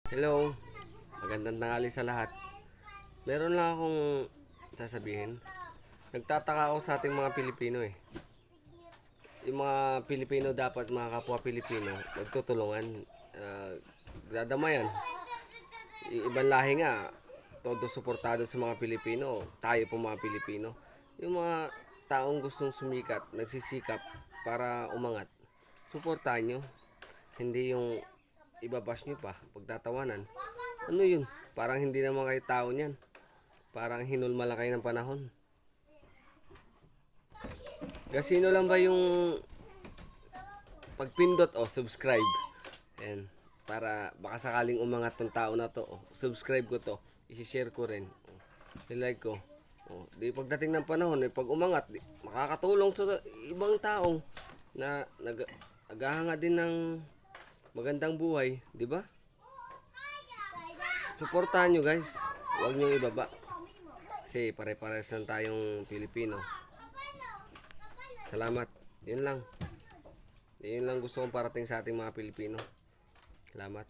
Hello, magandang tanghali sa lahat. Meron lang akong sasabihin. Nagtataka ako sa ating mga Pilipino eh. Yung mga Pilipino dapat mga kapwa Pilipino, nagtutulungan, dadamayan. Ibang lahi nga, todo suportado sa mga Pilipino, tayo po mga Pilipino. Yung mga taong gustong sumikat, nagsisikap para umangat, suportahan nyo. Hindi yung ibabash nyo pa, pagtatawanan. Ano yun? Parang hindi naman kayo tao niyan. Parang hinulma lang kayo ng panahon. Gasino lang ba yung pagpindot o subscribe? Ayan. Para baka sakaling umangat tong tao na to. Subscribe ko to. I-share ko rin. I-like ko. Di pagdating ng panahon, pag umangat, makakatulong sa ibang taong na naghahanga din ng magandang buhay. Di ba? Suportahan nyo guys. Huwag nyo ibaba. Kasi pare-pares lang tayong Pilipino. Salamat. Yun lang. Yun lang gusto kong parating sa ating mga Pilipino. Salamat.